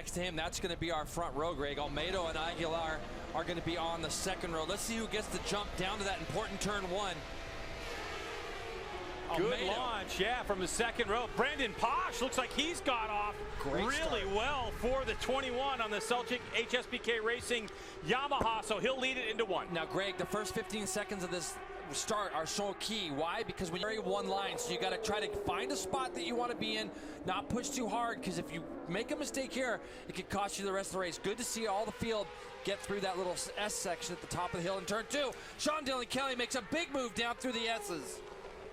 next to him, that's going to be our front row, Greg. Almeida and Aguilar are going to be on the second row. Let's see who gets to jump down to that important turn one. Good launch, yeah, from the second row. Brandon Posh looks like he's got off really well for the 21 on the Celtic HSBK Racing Yamaha, so he'll lead it into one. Now, Greg, the first 15 seconds of this start are so key. Why? Because when you're in one line, so you got to try to find a spot that you want to be in, not push too hard, because if you make a mistake here, it could cost you the rest of the race. Good to see all the field get through that little S section at the top of the hill in turn two. Sean Dillon Kelly makes a big move down through the S's.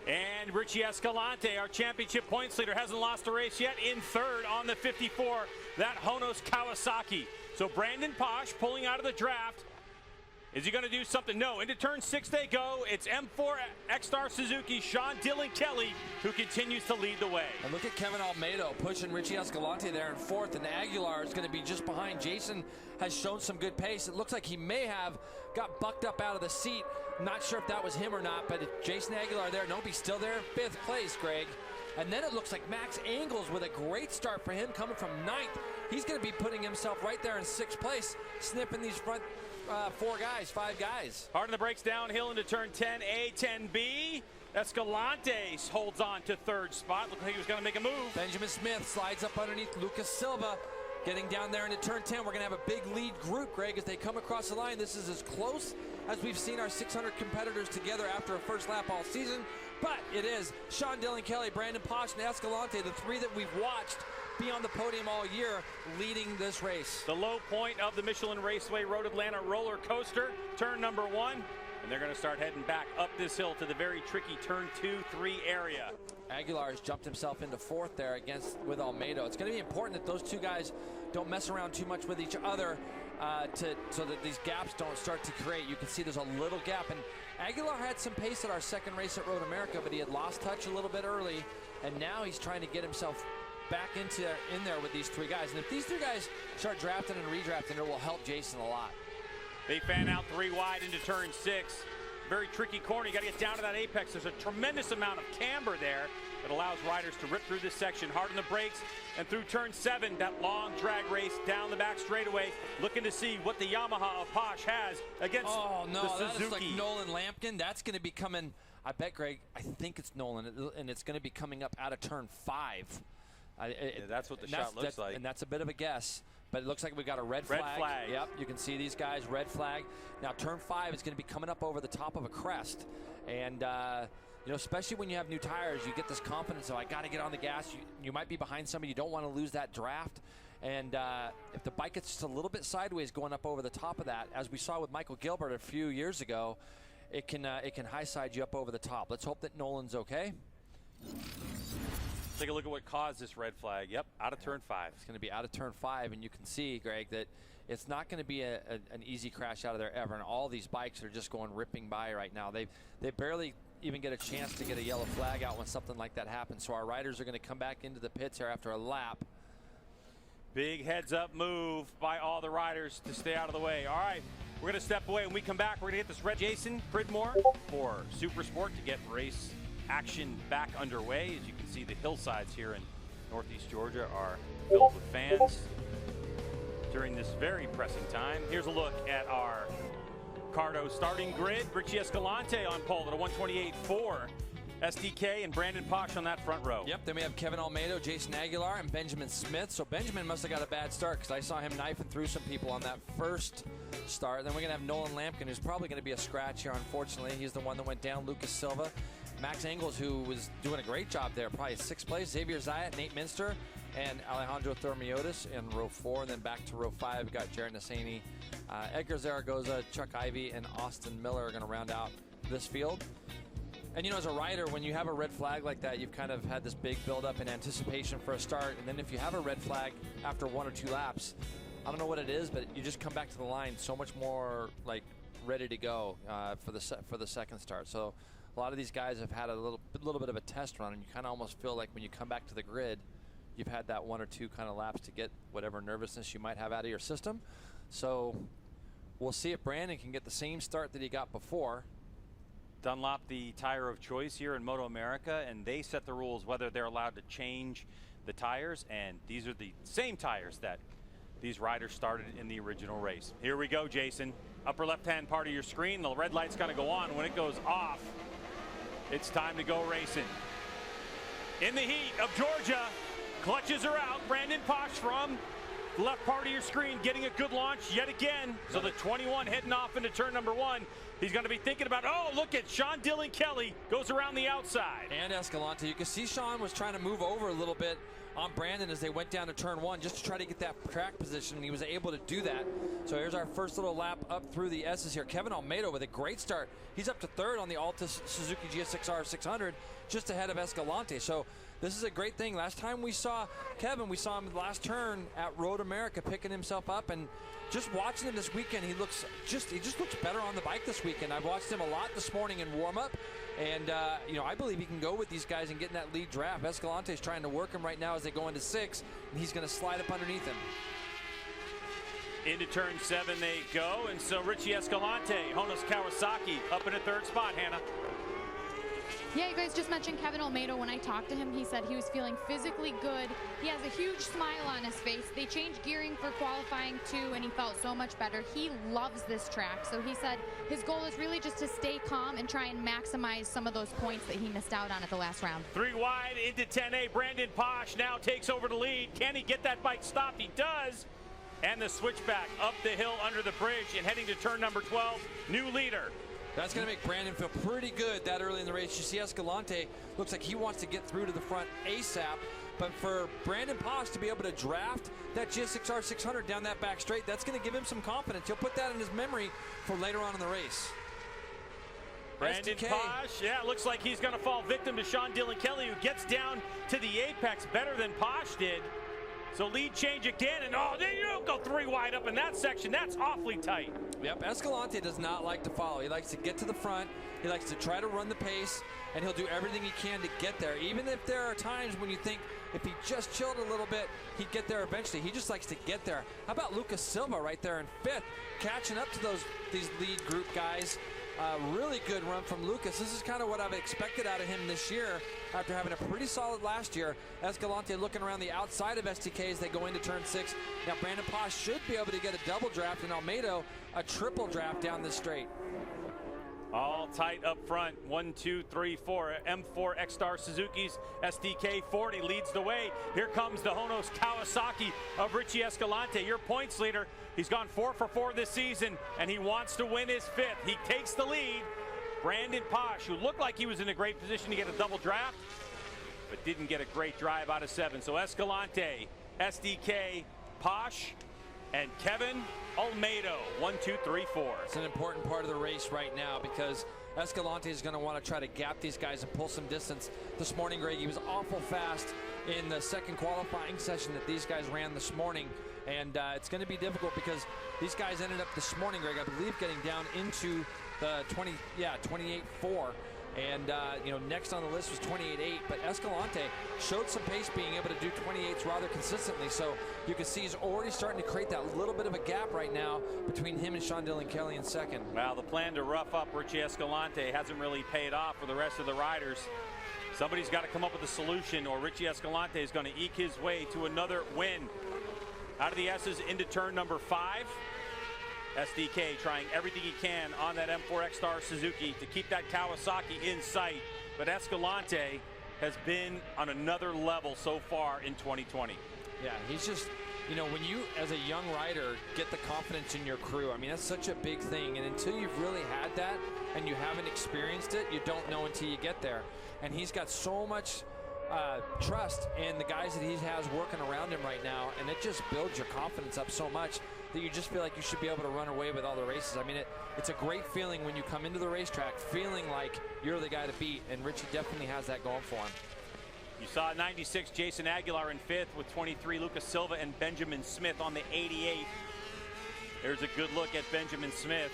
And Richie Escalante, our championship points leader, hasn't lost a race yet, in third on the 54, that Honos Kawasaki. So Brandon Posh pulling out of the draft. Is he going to do something? No. Into turn 6 they go. It's M4 X-Star Suzuki, Sean Dillon Kelly, who continues to lead the way. And look at Kevin Almeida pushing Richie Escalante there in fourth, and Aguilar is going to be just behind. Jason has shown some good pace. It looks like he may have got bucked up out of the seat. Not sure if that was him or not, but Jason Aguilar there. Nope, he's still there in fifth place, Greg. And then it looks like Max Angles with a great start for him coming from ninth. He's going to be putting himself right there in sixth place, snipping these front five guys. Hard on the brakes downhill into turn 10A, 10B. Escalante holds on to third spot. Looked like he was going to make a move. Benjamin Smith slides up underneath Lucas Silva. Getting down there into turn 10, we're going to have a big lead group, Greg, as they come across the line. This is as close as we've seen our 600 competitors together after a first lap all season. But it is Sean Dillon Kelly, Brandon Posh, and Escalante, the three that we've watched be on the podium all year, leading this race. The low point of the Michelin Raceway Road Atlanta roller coaster, turn number 1. And they're going to start heading back up this hill to the very tricky turn 2, 3 area. Aguilar has jumped himself into fourth there with Almeida. It's going to be important that those two guys don't mess around too much with each other so that these gaps don't start to create. You can see there's a little gap, and Aguilar had some pace at our second race at Road America, but he had lost touch a little bit early, and now he's trying to get himself back in there with these three guys. And if these three guys start drafting and redrafting, it will help Jason a lot. They fan out 3 wide into turn 6. Very tricky corner. You got to get down to that apex. There's a tremendous amount of camber there that allows riders to rip through this section. Hard on the brakes and through turn 7, that long drag race down the back straightaway, looking to see what the Yamaha of Posh has against the Suzuki. That is like Nolan Lampkin. That's going to be coming, I bet, Greg, I think it's Nolan, and it's going to be coming up out of turn 5. That's what the shot looks like. And that's a bit of a guess. But it looks like we've got a red flag. Red flag. Yep, you can see these guys, red flag. Now, turn 5 is going to be coming up over the top of a crest. And, you know, especially when you have new tires, you get this confidence of, I got to get on the gas. You might be behind somebody. You don't want to lose that draft. And if the bike gets just a little bit sideways going up over the top of that, as we saw with Michael Gilbert a few years ago, it can high side you up over the top. Let's hope that Nolan's okay. Take a look at what caused this red flag. Yep, out of turn 5. It's going to be out of turn 5, and you can see, Greg, that it's not going to be an easy crash out of there ever. And all these bikes are just going ripping by right now. They barely even get a chance to get a yellow flag out when something like that happens. So our riders are going to come back into the pits here after a lap. Big heads-up move by all the riders to stay out of the way. All right, we're going to step away. When we come back, we're going to get this red Jason Pridmore for Supersport to get race action back underway. As you can see, the hillsides here in Northeast Georgia are filled with fans during this very pressing time. Here's a look at our Cardo starting grid. Richie Escalante on pole at a 128.4. SDK and Brandon Posh on that front row. Yep, then we have Kevin Almeida, Jason Aguilar, and Benjamin Smith. So Benjamin must have got a bad start because I saw him knifing through some people on that first start. Then we're going to have Nolan Lampkin, who's probably going to be a scratch here, unfortunately. He's the one that went down. Lucas Silva. Max Angles, who was doing a great job there, probably 6th place. Xavier Zayat, Nate Minster, and Alejandro Thermiotis in row 4. And then back to row 5, we've got Jared Nassani, Edgar Zaragoza, Chuck Ivey, and Austin Miller are going to round out this field. And, you know, as a rider, when you have a red flag like that, you've kind of had this big build-up in anticipation for a start. And then if you have a red flag after 1 or 2 laps, I don't know what it is, but you just come back to the line so much more, like, ready to go for the second start. So a lot of these guys have had a little bit of a test run, and you kind of almost feel like when you come back to the grid, you've had that 1 or 2 kind of laps to get whatever nervousness you might have out of your system. So we'll see if Brandon can get the same start that he got before. Dunlop, the tire of choice here in MotoAmerica, and they set the rules whether they're allowed to change the tires, and these are the same tires that these riders started in the original race. Here we go, Jason. Upper left-hand part of your screen, the red light's going to go on. When it goes off, it's time to go racing. In the heat of Georgia, clutches are out. Brandon Posh from the left part of your screen getting a good launch yet again. So the 21 heading off into turn number 1. He's going to be thinking about, oh, look at Sean Dillon Kelly goes around the outside. And Escalante. You can see Sean was trying to move over a little bit on Brandon as they went down to turn 1 just to try to get that track position, and he was able to do that. So here's our first little lap up through the S's here. Kevin Almeida with a great start. He's up to 3rd on the Altus Suzuki GSX-R 600, just ahead of Escalante. So this is a great thing. Last time we saw Kevin, we saw him the last turn at MotoAmerica picking himself up, and just watching him this weekend, he just looks better on the bike this weekend. I've watched him a lot this morning in warm-up, and you know, I believe he can go with these guys and get in that lead draft. Escalante's trying to work him right now as they go into 6, and he's going to slide up underneath him. Into turn 7 they go, and so Richie Escalante, Honus Kawasaki up in a 3rd spot, Hannah. Yeah, you guys just mentioned Kevin Almeida. When I talked to him, he said he was feeling physically good. He has a huge smile on his face. They changed gearing for qualifying too, and he felt so much better. He loves this track, so he said his goal is really just to stay calm and try and maximize some of those points that he missed out on at the last round. 3 wide into 10A. Brandon Posh now takes over the lead. Can he get that bike stopped? He does. And the switchback up the hill under the bridge and heading to turn number 12. New leader. That's going to make Brandon feel pretty good that early in the race. You see Escalante looks like he wants to get through to the front ASAP. But for Brandon Posh to be able to draft that GSX-R 600 down that back straight, that's going to give him some confidence. He'll put that in his memory for later on in the race. Brandon Posh, yeah, looks like he's going to fall victim to Sean Dillon Kelly, who gets down to the apex better than Posh did. So lead change again, and oh, you don't go 3 wide up in that section. That's awfully tight. Yep, Escalante does not like to follow. He likes to get to the front. He likes to try to run the pace, and he'll do everything he can to get there. Even if there are times when you think if he just chilled a little bit, he'd get there eventually. He just likes to get there. How about Lucas Silva right there in 5th, catching up to these lead group guys. Really good run from Lucas. This is kind of what I've expected out of him this year after having a pretty solid last year. Escalante looking around the outside of STK as they go into turn 6. Now Brandon Posh should be able to get a double draft, and Almeida a triple draft down this straight. All tight up front. 1, 2, 3, 4. M4 X-Star Suzuki's SDK 40 leads the way. Here comes the Honus Kawasaki of Richie Escalante, your points leader. He's gone 4 for 4 this season, and he wants to win his 5th. He takes the lead. Brandon Posh, who looked like he was in a great position to get a double draft, but didn't get a great drive out of 7. So Escalante, SDK, Posh, and Kevin Almeida, 1, 2, 3, 4. It's an important part of the race right now because Escalante is going to want to try to gap these guys and pull some distance. This morning, Greg, he was awful fast in the second qualifying session that these guys ran this morning. And it's going to be difficult because these guys ended up this morning, Greg, I believe, getting down into the 28.4. And, you know, next on the list was 28.8. But Escalante showed some pace being able to do 28s rather consistently. So you can see he's already starting to create that little bit of a gap right now between him and Sean Dillon Kelly in 2nd. Well, the plan to rough up Richie Escalante hasn't really paid off for the rest of the riders. Somebody's got to come up with a solution, or Richie Escalante is going to eke his way to another win. Out of the S's into turn number 5. SDK trying everything he can on that M4 X-Star Suzuki to keep that Kawasaki in sight. But Escalante has been on another level so far in 2020. Yeah, he's just, you know, when you, as a young rider, get the confidence in your crew, I mean, that's such a big thing. And until you've really had that and you haven't experienced it, you don't know until you get there. And he's got so much trust in the guys that he has working around him right now, and it just builds your confidence up so much that you just feel like you should be able to run away with all the races. I mean, it's a great feeling when you come into the racetrack feeling like you're the guy to beat, and Richie definitely has that going for him. You saw 96 Jason Aguilar in 5th with 23 Lucas Silva and Benjamin Smith on the 88. There's a good look at Benjamin Smith,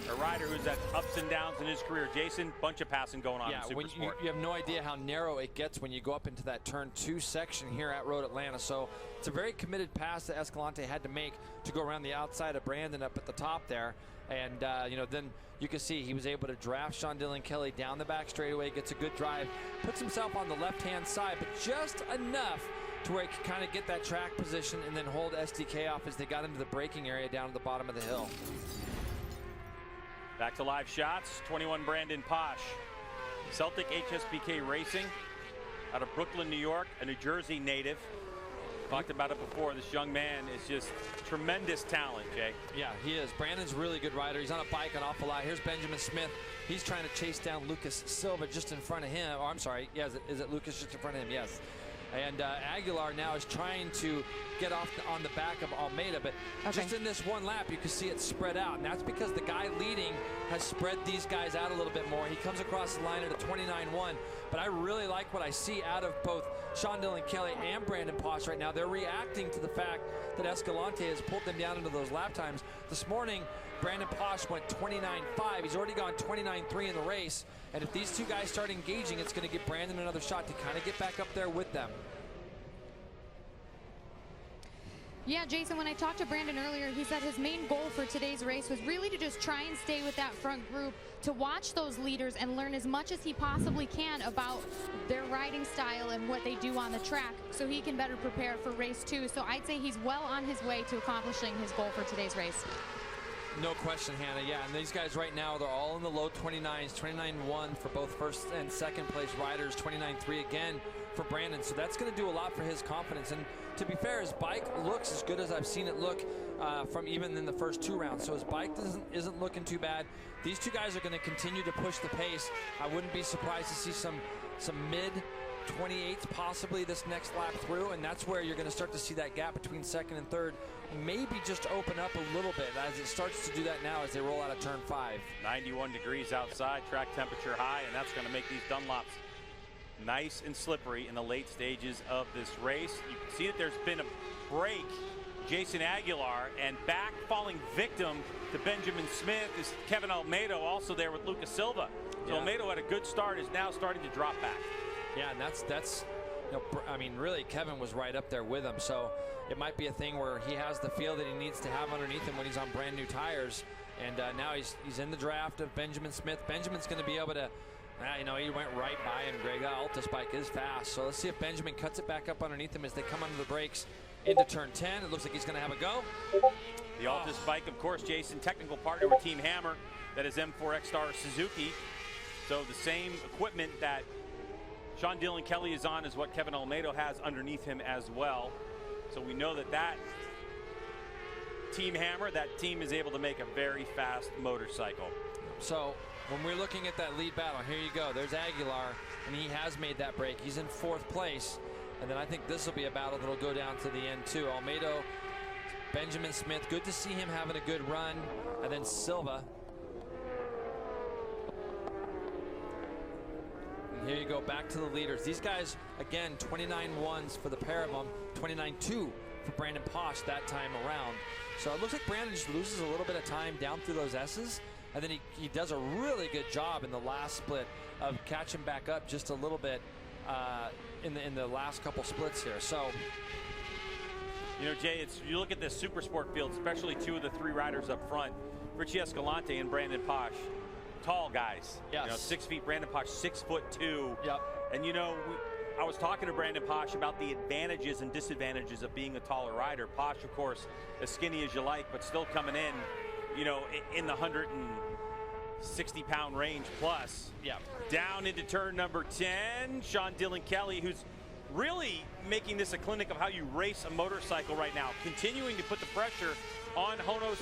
a rider who's had ups and downs in his career. Jason, bunch of passing going on in Supersport. You have no idea how narrow it gets when you go up into that turn 2 section here at Road Atlanta. So it's a very committed pass that Escalante had to make to go around the outside of Brandon up at the top there. And, you know, then you can see he was able to draft Sean Dillon Kelly down the back straightaway, gets a good drive, puts himself on the left-hand side, but just enough to where he could kind of get that track position and then hold SDK off as they got into the braking area down at the bottom of the hill. Back to live shots. 21 Brandon Posh. Celtic HSBK Racing out of Brooklyn, New York, a New Jersey native. Talked about it before. This young man is just tremendous talent, Jay. Yeah, he is. Brandon's a really good rider. He's on a bike an awful lot. Here's Benjamin Smith. He's trying to chase down Lucas Silva just in front of him. Oh, I'm sorry. Yeah, is it Lucas just in front of him? Yes. And Aguilar now is trying to get off on the back of Almeida, but just in this one lap, you can see it spread out. And that's because the guy leading has spread these guys out a little bit more. He comes across the line at a 29-1, but I really like what I see out of both Sean Dillon Kelly and Brandon Posh right now. They're reacting to the fact that Escalante has pulled them down into those lap times. This morning, Brandon Posh went 29.5. He's already gone 29.3 in the race. And if these two guys start engaging, it's going to give Brandon another shot to kind of get back up there with them. Yeah, Jason, when I talked to Brandon earlier, he said his main goal for today's race was really to just try and stay with that front group, to watch those leaders and learn as much as he possibly can about their riding style and what they do on the track so he can better prepare for race 2. So I'd say he's well on his way to accomplishing his goal for today's race. No question, Hannah. Yeah, and these guys right now, they're all in the low 29s, 29.1 for both first and second place riders, 29.3 again for Brandon. So that's going to do a lot for his confidence. And to be fair, his bike looks as good as I've seen it look from even in the first 2 rounds. So his bike isn't looking too bad. These two guys are going to continue to push the pace. I wouldn't be surprised to see some mid 28s possibly this next lap through, and that's where you're going to start to see that gap between second and third maybe just open up a little bit as it starts to do that now as they roll out of turn 5. 91 degrees outside, track temperature high, and that's going to make these Dunlops nice and slippery in the late stages of this race. You can see that there's been a break. Jason Aguilar, and back falling victim to Benjamin Smith is Kevin Almeida, also there with Lucas Silva. So Almeida had a good start, is now starting to drop back. Yeah, and that's you know, I mean, really, Kevin was right up there with him. So it might be a thing where he has the feel that he needs to have underneath him when he's on brand new tires. And now he's in the draft of Benjamin Smith. Benjamin's going to be able to, you know, he went right by him, Greg. That Altus bike is fast. So let's see if Benjamin cuts it back up underneath him as they come under the brakes into turn 10. It looks like he's going to have a go. The Altus bike, of course, Jason, technical partner with Team Hammer. That is M4X Star Suzuki. So the same equipment that Sean Dillon Kelly is on is what Kevin Almeida has underneath him as well. So we know that Team Hammer, that team is able to make a very fast motorcycle. So when we're looking at that lead battle, here you go. There's Aguilar, and he has made that break. He's in 4th place. And then I think this will be a battle that'll go down to the end too. Almeida, Benjamin Smith, good to see him having a good run. And then Silva. And here you go, back to the leaders. These guys, again, 29.1s for the pair of them, 29.2 for Brandon Posh that time around. So it looks like Brandon just loses a little bit of time down through those S's. And then he does a really good job in the last split of catching back up just a little bit in the last couple splits here. So, you know, Jay, you look at this Supersport field, especially 2 of the 3 riders up front, Richie Escalante and Brandon Posh, tall guys. Yes. You know, 6 feet. Brandon Posh, 6'2". Yep. And you know, I was talking to Brandon Posh about the advantages and disadvantages of being a taller rider. Posh, of course, as skinny as you like, but still coming in, you know, in the 160-pound range plus. Yeah. Down into turn number 10, Sean Dillon Kelly, who's really making this a clinic of how you race a motorcycle right now, continuing to put the pressure on Honos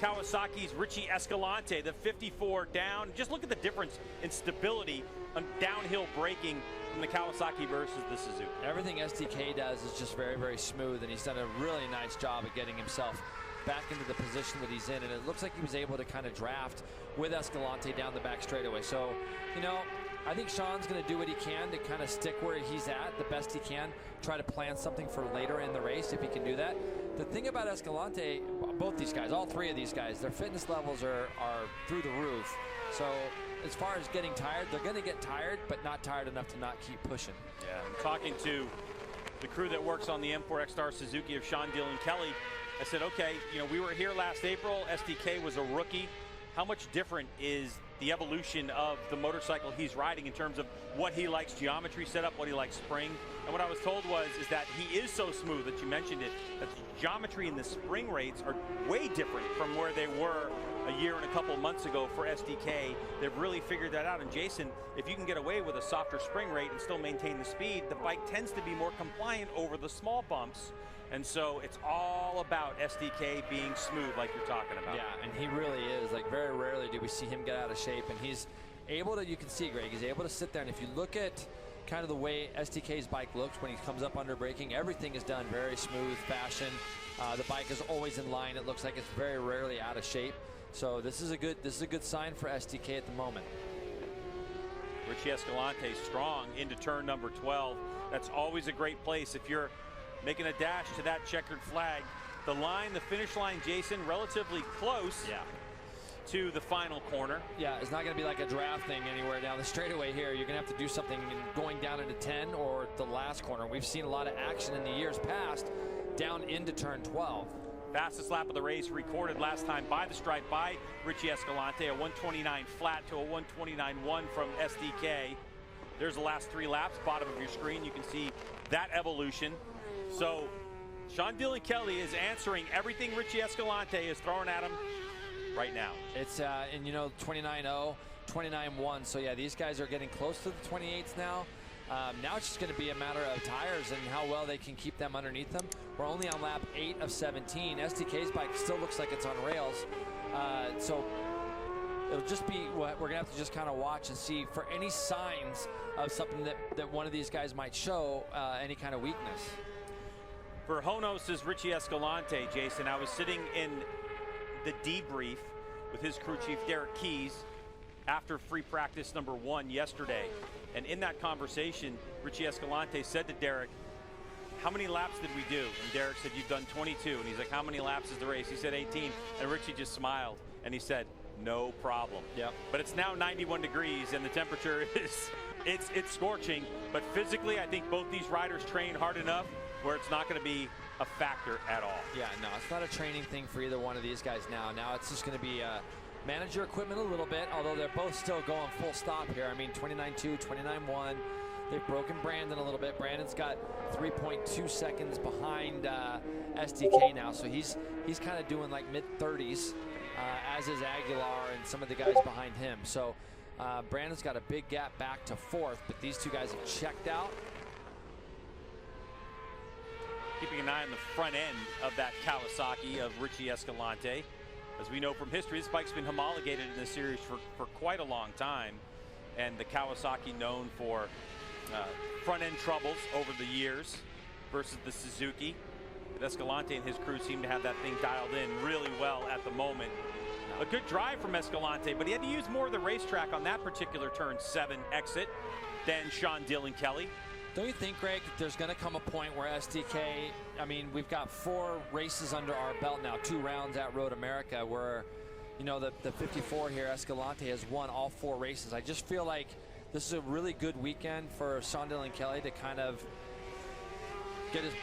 Kawasaki's Richie Escalante, the 54 down. Just look at the difference in stability on downhill braking from the Kawasaki versus the Suzuki. Everything SDK does is just very, very smooth, and he's done a really nice job of getting himself back into the position that he's in, and it looks like he was able to kind of draft with Escalante down the back straightaway. So, you know, I think Sean's going to do what he can to kind of stick where he's at the best he can, try to plan something for later in the race if he can do that. The thing about Escalante, both these guys, all 3 of these guys, their fitness levels are through the roof. So as far as getting tired, they're going to get tired, but not tired enough to not keep pushing. Yeah, I'm talking to the crew that works on the M4X Star Suzuki of Sean Dillon Kelly. I said, okay, you know, we were here last April. SDK was a rookie. How much different is the evolution of the motorcycle he's riding in terms of what he likes geometry setup, what he likes spring. And what I was told is that he is so smooth that you mentioned it, that the geometry and the spring rates are way different from where they were a year and a couple of months ago for SDK. They've really figured that out. And Jason, if you can get away with a softer spring rate and still maintain the speed, the bike tends to be more compliant over the small bumps. And so it's all about SDK being smooth like you're talking about. Yeah, and he really is. Like, very rarely do we see him get out of shape. And he's able to, you can see, Greg, he's able to sit there. And if you look at kind of the way SDK's bike looks when he comes up under braking, everything is done very smooth fashion. The bike is always in line. It looks like it's very rarely out of shape. So this is a good sign for SDK at the moment. Richie Escalante strong into turn number 12. That's always a great place if you're making a dash to that checkered flag. The line, the finish line, Jason, relatively close to the final corner. Yeah, it's not going to be like a draft thing anywhere down the straightaway here. You're going to have to do something going down into 10 or the last corner. We've seen a lot of action in the years past down into turn 12. Fastest lap of the race recorded last time by the stripe by Richie Escalante, a 129 flat to a 129.1 from SDK. There's the last 3 laps, bottom of your screen. You can see that evolution. So Sean Dylan Kelly is answering everything Richie Escalante is throwing at him right now. It's, and you know, 29.0, 29.1. So yeah, these guys are getting close to the 28s now. Now it's just going to be a matter of tires and how well they can keep them underneath them. We're only on lap 8 of 17. SDK's bike still looks like it's on rails. So it'll just be what we're going to have to just kind of watch and see for any signs of something that one of these guys might show, any kind of weakness. For Honos's Richie Escalante, Jason, I was sitting in the debrief with his crew chief, Derek Keys, after free practice number 1 yesterday. And in that conversation, Richie Escalante said to Derek, how many laps did we do? And Derek said, you've done 22. And he's like, how many laps is the race? He said 18. And Richie just smiled and he said, no problem. Yep. But it's now 91 degrees and the temperature is, it's scorching. But physically, I think both these riders train hard enough where it's not going to be a factor at all. Yeah, no, it's not a training thing for either one of these guys now. Now it's just going to be manage your equipment a little bit, although they're both still going full stop here. I mean, 29.2, 29.1. They've broken Brandon a little bit. Brandon's got 3.2 seconds behind SDK now, so he's kind of doing like mid-30s, as is Aguilar and some of the guys behind him. So Brandon's got a big gap back to 4th, but these two guys have checked out. Keeping an eye on the front end of that Kawasaki of Richie Escalante. As we know from history, this bike's been homologated in this series for quite a long time. And the Kawasaki known for front-end troubles over the years versus the Suzuki. But Escalante and his crew seem to have that thing dialed in really well at the moment. A good drive from Escalante, but he had to use more of the racetrack on that particular turn 7 exit than Sean Dylan Kelly. Don't you think, Greg, there's going to come a point where SDK, I mean, we've got 4 races under our belt now, 2 rounds at MotoAmerica, where, you know, the 54 here, Escalante has won all 4 races. I just feel like this is a really good weekend for Sean Dylan Kelly to kind of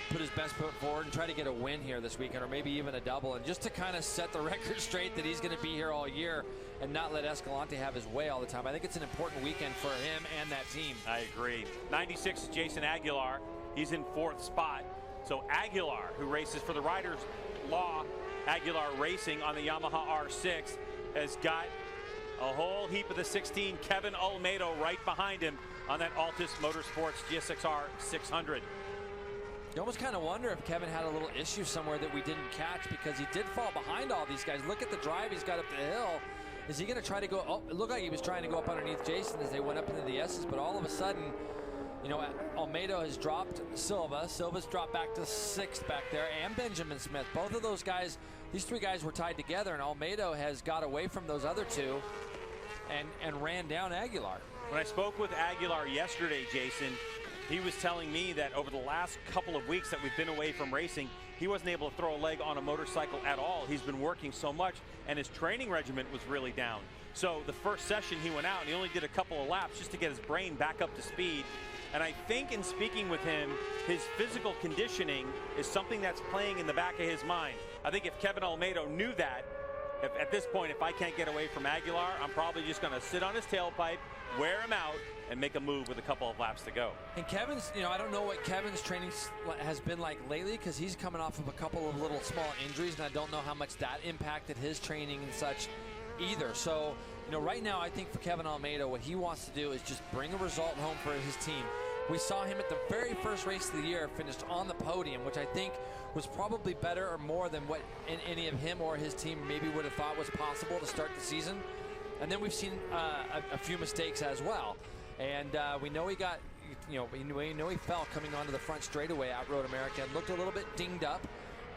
put his best foot forward and try to get a win here this weekend, or maybe even a double, and just to kind of set the record straight that he's going to be here all year and not let Escalante have his way all the time. I think it's an important weekend for him and that team. I agree. 96 is Jason Aguilar. He's in 4th spot. So Aguilar, who races for the Riders Law Aguilar Racing on the Yamaha R6, has got a whole heap of the 16 Kevin Olmedo right behind him on that Altus Motorsports GSX-R 600. You almost kind of wonder if Kevin had a little issue somewhere that we didn't catch, because he did fall behind all these guys. Look at the drive he's got up the hill. Is he going to try to go? Oh, it looked like he was trying to go up underneath Jason as they went up into the S's, but all of a sudden, you know, Almedo has dropped Silva. Silva's dropped back to 6th back there, and Benjamin Smith. Both of those guys, these 3 guys were tied together, and Almedo has got away from those other 2 and ran down Aguilar. When I spoke with Aguilar yesterday, Jason, he was telling me that over the last couple of weeks that we've been away from racing, he wasn't able to throw a leg on a motorcycle at all. He's been working so much, and his training regimen was really down. So the first session he went out and he only did a couple of laps just to get his brain back up to speed. And I think in speaking with him, his physical conditioning is something that's playing in the back of his mind. I think if Kevin Olmedo knew that, At this point, if I can't get away from Aguilar, I'm probably just going to sit on his tailpipe, wear him out, and make a move with a couple of laps to go. And Kevin's, I don't know what Kevin's training has been like lately, because he's coming off of a couple of little small injuries, and I don't know how much that impacted his training and such either. So, right now, I think for Kevin Almeida, what he wants to do is just bring a result home for his team. We saw him at the very first race of the year finished on the podium, which I think was probably better or more than what any of him or his team maybe would have thought was possible to start the season. And then we've seen a few mistakes as well. And we know he got, we know he fell coming onto the front straightaway at MotoAmerica and looked a little bit dinged up,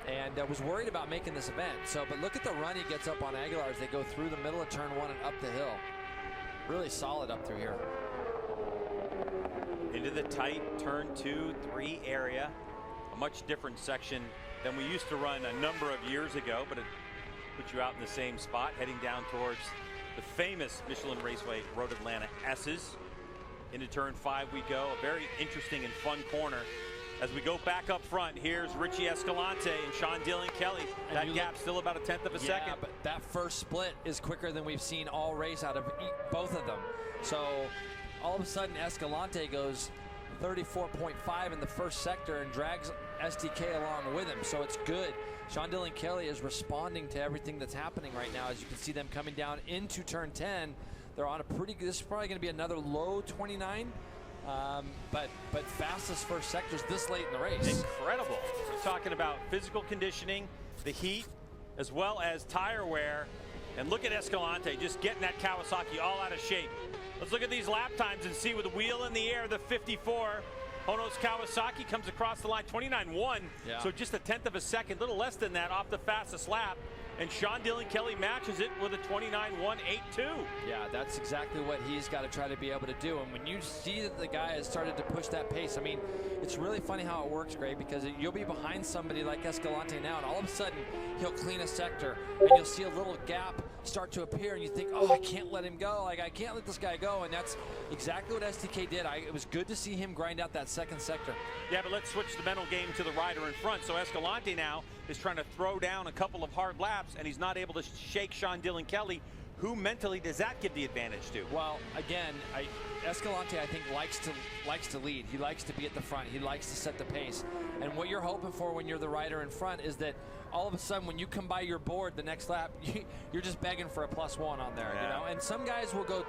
and was worried about making this event. But look at the run he gets up on Aguilar as they go through the middle of turn 1 and up the hill. Really solid up through here. Into the tight turn 2, 3 area. A much different section than we used to run a number of years ago, but it puts you out in the same spot, heading down towards the famous Michelin Raceway Road Atlanta S's. Into turn 5 we go. A very interesting and fun corner. As we go back up front, here's Richie Escalante and Sean Dillon Kelly. That gap still about a tenth of a second. But that first split is quicker than we've seen all race out of both of them. So all of a sudden Escalante goes 34.5 in the first sector and drags SDK along with him. So it's good. Sean Dillon Kelly is responding to everything that's happening right now. As you can see them coming down into turn 10. They're on a pretty good, this is probably going to be another low 29. But fastest first sectors this late in the race. Incredible. We're talking about physical conditioning, the heat, as well as tire wear. And look at Escalante just getting that Kawasaki all out of shape. Let's look at these lap times and see with the wheel in the air, the 54. Hono's Kawasaki comes across the line 29.1. Yeah. So just a tenth of a second, little less than that off the fastest lap. And Sean Dillon Kelly matches it with a 29.182. Yeah, that's exactly what he's got to try to be able to do. And when you see that the guy has started to push that pace, I mean, it's really funny how it works, Greg, because you'll be behind somebody like Escalante now, and all of a sudden he'll clean a sector, and you'll see a little gap start to appear, and you think, oh, I can't let him go. Like, I can't let this guy go. And that's exactly what STK did. It was good to see him grind out that second sector. Yeah, but let's switch the mental game to the rider in front. So Escalante now is trying to throw down a couple of hard laps, and he's not able to shake Sean Dillon Kelly. Who mentally does that give the advantage to? Well, again, Escalante, I think, likes to lead. He likes to be at the front. He likes to set the pace. And what you're hoping for when you're the rider in front is that all of a sudden when you come by your board the next lap, you're just begging for a +1 on there. Yeah. You know? And some guys will go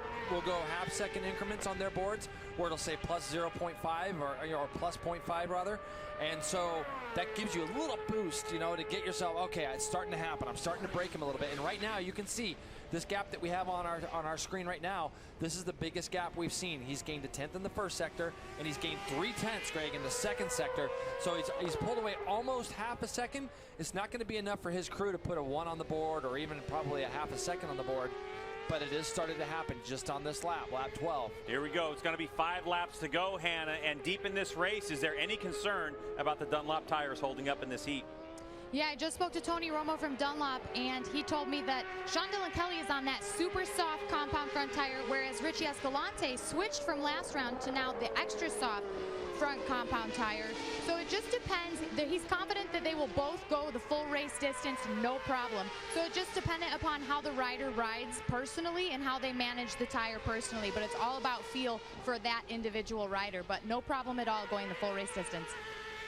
half-second increments on their boards where it'll say +0.5 or +0.5 rather. And so that gives you a little boost, to get yourself, okay, it's starting to happen. I'm starting to break him a little bit. And right now you can see this gap that we have on our screen right now, this is the biggest gap we've seen. He's gained a tenth in the first sector, and he's gained 3 tenths, Greg, in the second sector. So he's pulled away almost half a second. It's not going to be enough for his crew to put a 1 on the board or even probably a half a second on the board. But it is starting to happen just on this lap 12. Here we go. It's going to be 5 laps to go, Hannah. And deep in this race, is there any concern about the Dunlop tires holding up in this heat? Yeah, I just spoke to Tony Romo from Dunlop, and he told me that Sean Dillon Kelly is on that super soft compound front tire, whereas Richie Escalante switched from last round to now the extra soft front compound tire. So it just depends. He's confident that they will both go the full race distance, no problem. So it's just dependent upon how the rider rides personally and how they manage the tire personally. But it's all about feel for that individual rider. But no problem at all going the full race distance.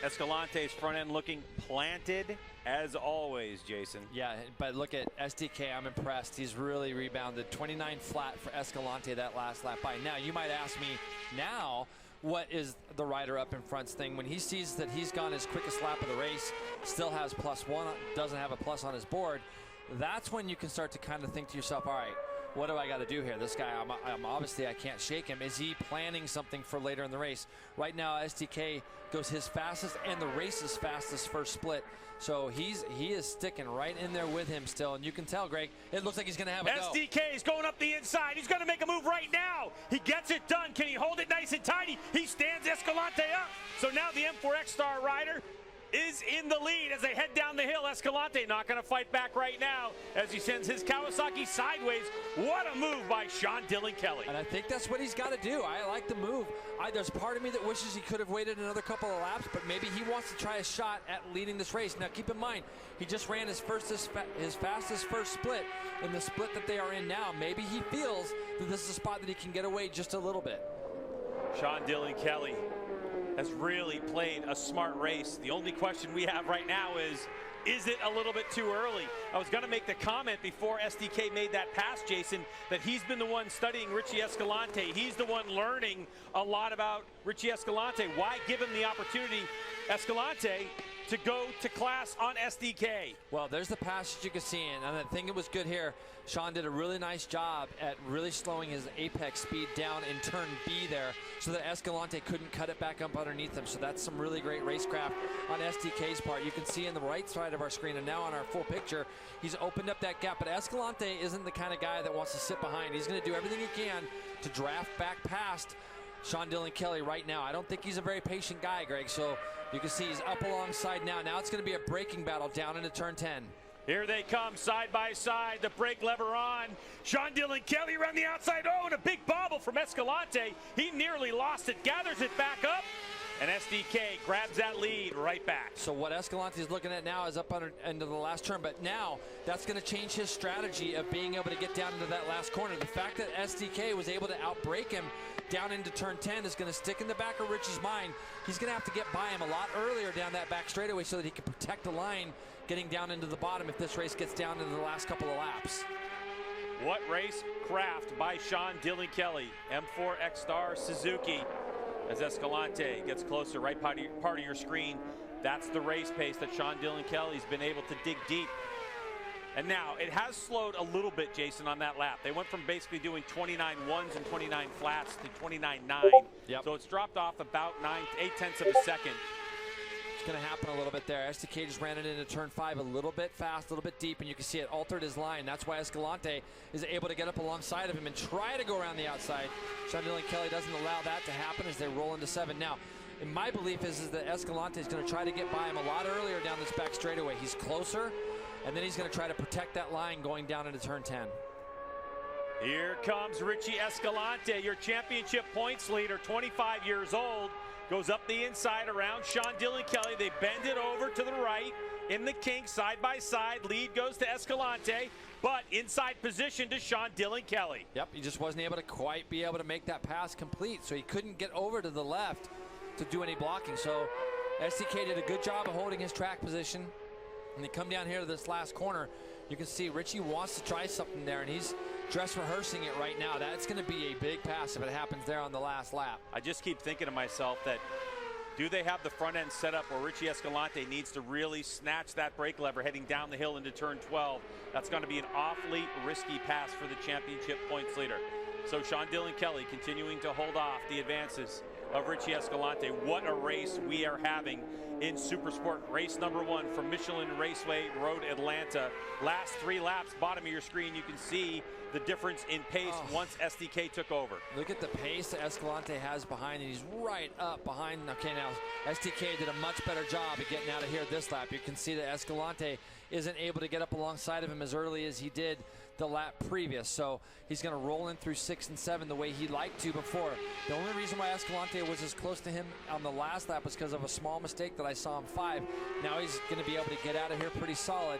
Escalante's front end looking planted as always, Jason. Yeah, but look at SDK. I'm impressed. He's really rebounded. 29 flat for Escalante that last lap by. Now, you might ask me now, what is the rider up in front's thing? When he sees that he's gone his quickest lap of the race, still has +1, doesn't have a plus on his board, that's when you can start to kind of think to yourself, all right, what do I got to do here? This guy, I'm obviously, I can't shake him. Is he planning something for later in the race? Right now, SDK goes his fastest and the race's fastest first split. So he is sticking right in there with him still. And you can tell, Greg, it looks like he's going to have a go. SDK is going up the inside. He's going to make a move right now. He gets it done. Can he hold it nice and tidy? He stands Escalante up. So now the M4X Star rider is in the lead as they head down the hill. Escalante not going to fight back right now as he sends his Kawasaki sideways. What a move by Sean Dylan Kelly. And I think that's what he's got to do. I like the move. There's part of me that wishes he could have waited another couple of laps, but maybe he wants to try a shot at leading this race. Now keep in mind, he just ran his fastest first split in the split that they are in now. Maybe he feels that this is a spot that he can get away just a little bit. Sean Dylan Kelly has really played a smart race. The only question we have right now is it a little bit too early? I was going to make the comment before SDK made that pass, Jason, that he's been the one studying Richie Escalante. He's the one learning a lot about Richie Escalante. Why give him the opportunity, Escalante, to go to class on SDK? Well, there's the pass that you can see, and I think it was good here. Sean did a really nice job at really slowing his apex speed down in turn B there so that Escalante couldn't cut it back up underneath him. So that's some really great racecraft on SDK's part. You can see in the right side of our screen, and now on our full picture, he's opened up that gap. But Escalante isn't the kind of guy that wants to sit behind. He's going to do everything he can to draft back past Sean Dylan Kelly right now. I don't think he's a very patient guy, Greg. So you can see he's up alongside now. Now it's going to be a braking battle down into turn 10. Here they come side by side, the brake lever on. Sean Dylan Kelly around the outside. Oh, and a big bobble from Escalante. He nearly lost it, gathers it back up, and SDK grabs that lead right back. So what Escalante is looking at now is up into the last turn, but now that's going to change his strategy of being able to get down into that last corner. The fact that SDK was able to outbrake him down into turn 10 is going to stick in the back of Richie's mind. He's going to have to get by him a lot earlier down that back straightaway so that he can protect the line getting down into the bottom if this race gets down into the last couple of laps. What race craft by Sean Dylan Kelly. M4 X-Star Suzuki as Escalante gets closer, right part of your screen. That's the race pace that Sean Dylan Kelly's been able to dig deep. And now it has slowed a little bit, Jason, on that lap. They went from basically doing 29 ones and 29 flats to 29.9. Yep. So it's dropped off about 8/10 of a second. It's going to happen a little bit there. SDK just ran it into turn 5 a little bit fast, a little bit deep, and you can see it altered his line. That's why Escalante is able to get up alongside of him and try to go around the outside. Sean Dylan Kelly doesn't allow that to happen as they roll into 7. Now, in my belief is that Escalante is going to try to get by him a lot earlier down this back straightaway. He's closer, and then he's going to try to protect that line going down into turn 10. Here comes Richie Escalante, your championship points leader, 25 years old. Goes up the inside around Sean Dylan Kelly. They bend it over to the right in the kink, side by side. Lead goes to Escalante, but inside position to Sean Dylan Kelly. Yep, he just wasn't able to quite be able to make that pass complete, so he couldn't get over to the left to do any blocking. So SDK did a good job of holding his track position. When they come down here to this last corner, you can see Richie wants to try something there, and he's dress rehearsing it right now. That's going to be a big pass if it happens there on the last lap. I just keep thinking to myself that do they have the front end set up where Richie Escalante needs to really snatch that brake lever heading down the hill into turn 12? That's going to be an awfully risky pass for the championship points leader. So Sean Dylan Kelly continuing to hold off the advances of Richie Escalante. What a race we are having in Supersport. Race number 1 from Michelin Raceway Road, Atlanta. Last 3 laps, bottom of your screen, you can see the difference in pace once SDK took over. Look at the pace that Escalante has behind, and he's right up behind. Okay, now SDK did a much better job of getting out of here this lap. You can see that Escalante isn't able to get up alongside of him as early as he did the lap previous. So he's going to roll in through 6 and 7 the way he liked to before. The only reason why Escalante was as close to him on the last lap was because of a small mistake that I saw in 5. Now he's going to be able to get out of here pretty solid.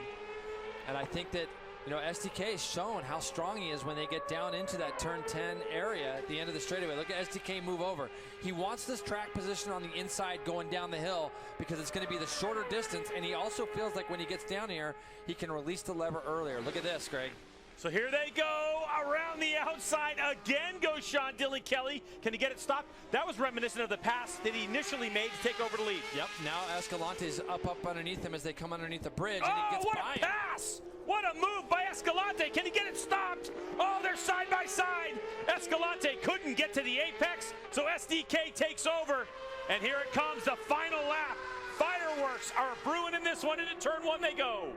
And I think that, you know, SDK has shown how strong he is when they get down into that turn 10 area at the end of the straightaway. Look at SDK move over. He wants this track position on the inside going down the hill because it's going to be the shorter distance, and he also feels like when he gets down here, he can release the lever earlier. Look at this, Greg. So here they go around the outside. Again goes Sean Dylan Kelly. Can he get it stopped? That was reminiscent of the pass that he initially made to take over the lead. Yep, now Escalante's up underneath him as they come underneath the bridge, and he gets what by a pass! What a move by Escalante. Can he get it stopped? Oh, they're side by side. Escalante couldn't get to the apex, so SDK takes over. And here it comes, the final lap. Fireworks are brewing in this one. Into turn 1 they go.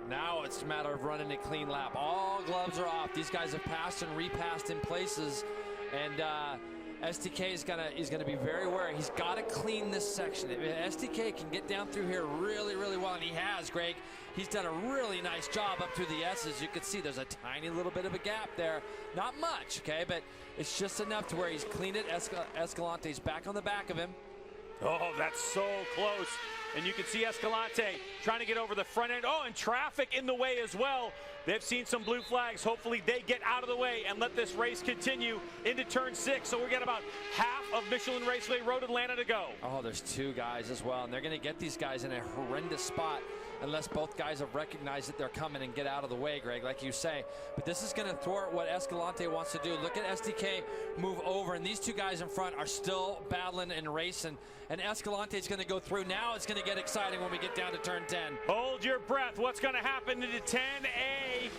Now it's a matter of running a clean lap. All gloves are off. These guys have passed and repassed in places. And SDK is gonna be very wary. He's got to clean this section. If SDK can get down through here really, really well, and he has, Greg. He's done a really nice job up through the S's. You can see there's a tiny little bit of a gap there. Not much, okay, but it's just enough to where he's cleaned it. Escalante's back on the back of him. Oh, that's so close. And you can see Escalante trying to get over the front end. Oh, and traffic in the way as well. They've seen some blue flags. Hopefully they get out of the way and let this race continue into turn 6. So we got about half of Michelin Raceway Road Atlanta to go. Oh, there's 2 guys as well, and they're going to get these guys in a horrendous spot unless both guys have recognized that they're coming and get out of the way, Greg, like you say. But this is going to thwart what Escalante wants to do. Look at SDK move over, and these 2 guys in front are still battling and racing, and Escalante's going to go through. Now it's going to get exciting when we get down to turn 10. Hold your breath. What's going to happen into 10A?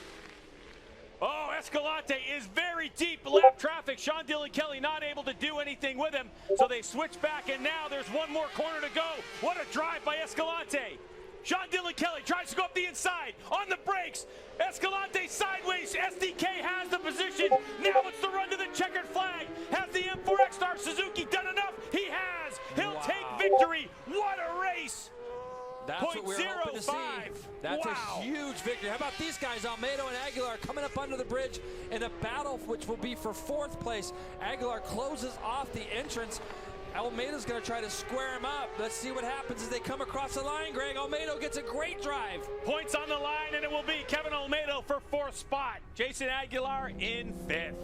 Oh, Escalante is very deep lap traffic. Sean Dillon Kelly not able to do anything with him, so they switch back, and now there's one more corner to go. What a drive by Escalante. Sean Dillon Kelly tries to go up the inside on the brakes. Escalante sideways. SDK has the position. Now it's the run to the checkered flag. Has the M4X Star Suzuki done enough? He has. He'll take victory. What a race. That's what we're hoping to see. That's a huge victory. How about these guys, Almeida and Aguilar, coming up under the bridge in a battle which will be for 4th place. Aguilar closes off the entrance. Almeida's going to try to square him up. Let's see what happens as they come across the line, Greg. Almeida gets a great drive. Points on the line, and it will be Kevin Almeida for 4th spot. Jason Aguilar in 5th.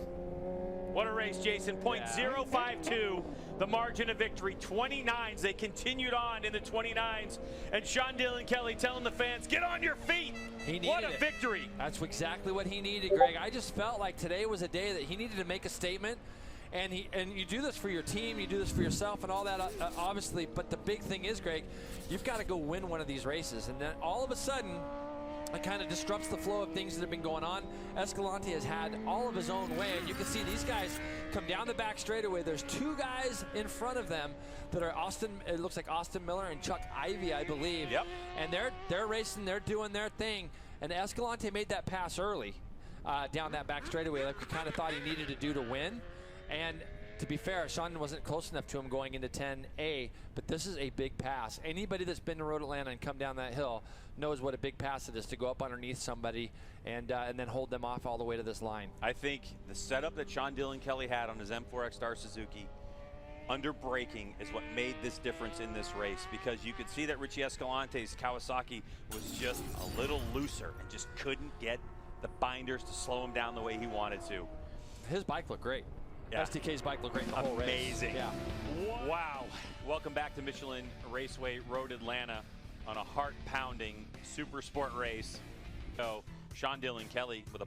What a race, Jason. .052, the margin of victory. 29s. They continued on in the 29s. And Sean Dillon Kelly telling the fans, get on your feet. What a victory. That's exactly what he needed, Greg. I just felt like today was a day that he needed to make a statement. And you do this for your team, you do this for yourself and all that, obviously. But the big thing is, Greg, you've got to go win one of these races. And then all of a sudden, it kind of disrupts the flow of things that have been going on. Escalante has had all of his own way. And you can see these guys come down the back straightaway. There's 2 guys in front of them that are it looks like Austin Miller and Chuck Ivey, I believe. Yep. And they're racing, they're doing their thing. And Escalante made that pass early down that back straightaway, like we kind of thought he needed to do to win. And to be fair, Sean wasn't close enough to him going into 10A, but this is a big pass. Anybody that's been to Road Atlanta and come down that hill knows what a big pass it is to go up underneath somebody and then hold them off all the way to this line. I think the setup that Sean Dillon Kelly had on his M4X Star Suzuki under braking is what made this difference in this race, because you could see that Richie Escalante's Kawasaki was just a little looser and just couldn't get the binders to slow him down the way he wanted to. His bike looked great. Yeah. SDK's bike looked great the whole race. Amazing. Yeah. Wow. Welcome back to Michelin Raceway Road Atlanta on a heart-pounding super sport race. So Sean Dillon Kelly with a